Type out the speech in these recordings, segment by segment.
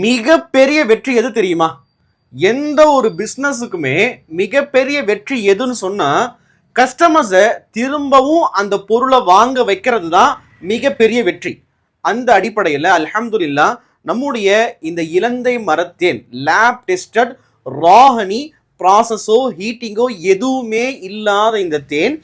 மிகப்பெரிய வெற்றி எது தெரியுமா? எந்த ஒரு பிசினஸுக்குமே மிகப்பெரிய வெற்றி எதுன்னு சொன்னா கஸ்டமர்ஸை திரும்பவும் அந்த பொருளை வாங்க வைக்கிறது தான் மிகப்பெரிய வெற்றி. அந்த அடிப்படையில் அல்ஹம்துலில்லாஹ் நம்முடைய இந்த இலந்தை மரத்தேன் லேப் டெஸ்டட் ராஹனி ப்ராசஸோ ஹீட்டிங்கோ எதுவுமே இல்லாத இந்த தேன்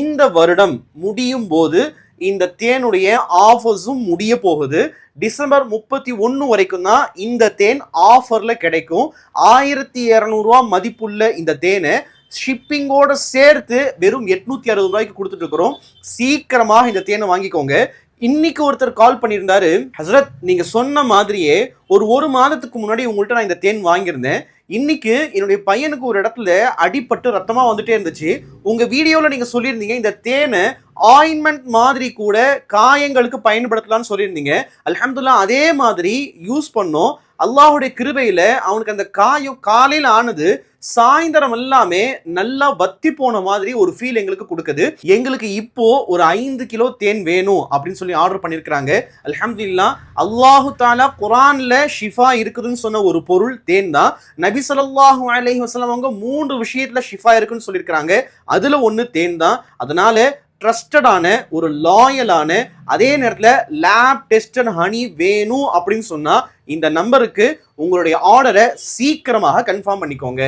இந்த வருடம் முடியும் போது இந்த தேனுடைய ஆஃபர்ஸும் முடிய போகுது. டிசம்பர் 31 வரைக்கும் தான் இந்த தேன் ஆஃபர்ல கிடைக்கும். 1200 மதிப்புள்ள இந்த தேனை ஷிப்பிங்கோட சேர்த்து வெறும் 860 ரூபாய்க்கு கொடுத்துட்டு இருக்கிறோம். சீக்கிரமாக இந்த தேனை வாங்கிக்கோங்க. இன்னைக்கு ஒருத்தர் கால் பண்ணியிருந்தாரு, ஹசரத் நீங்க சொன்ன மாதிரியே ஒரு மாதத்துக்கு முன்னாடி உங்கள்கிட்ட நான் இந்த தேன் வாங்கியிருந்தேன். இன்னைக்கு என்னுடைய பையனுக்கு ஒரு இடத்துல அடிபட்டு ரத்தமா வந்துட்டே இருந்துச்சு. உங்க வீடியோல நீங்க சொல்லியிருந்தீங்க இந்த தேனை ஆயின்மெண்ட் மாதிரி கூட காயங்களுக்கு பயன்படுத்தலாம்னு சொல்லியிருந்தீங்க. அல்ஹம்துலில்லாஹ் அதே மாதிரி யூஸ் பண்ணோம். அல்லாஹுடைய கிருபையில அவனுக்கு அந்த காயம் காலையில் ஆனது சாயந்தரம் எல்லாமே நல்லா வத்தி போன மாதிரி ஒரு ஃபீல் எங்களுக்கு கொடுக்குது. எங்களுக்கு இப்போ ஒரு 5 கிலோ தேன் வேணும் அப்படின்னு சொல்லி ஆர்டர் பண்ணியிருக்கிறாங்க. அல்ஹம்துலில்லாஹ் அல்லாஹு தாலா குர்ஆன்ல ஷிஃபா இருக்குதுன்னு சொன்ன ஒரு பொருள் தேன் தான். நபி ஸல்லல்லாஹு அலைஹி வஸல்லம் அவங்க 3 விஷயத்துல ஷிஃபா இருக்குன்னு சொல்லியிருக்கிறாங்க. அதுல ஒன்று தேன் தான். அதனால ட்ரஸ்டடான ஒரு லாயலான அதே நேரத்தில் லேப் டெஸ்டட் ஹனி வேணும் அப்படின்னு சொன்னா இந்த நம்பருக்கு உங்களுடைய ஆர்டரை சீக்கிரமாக கன்ஃபார்ம் பண்ணிக்கோங்க.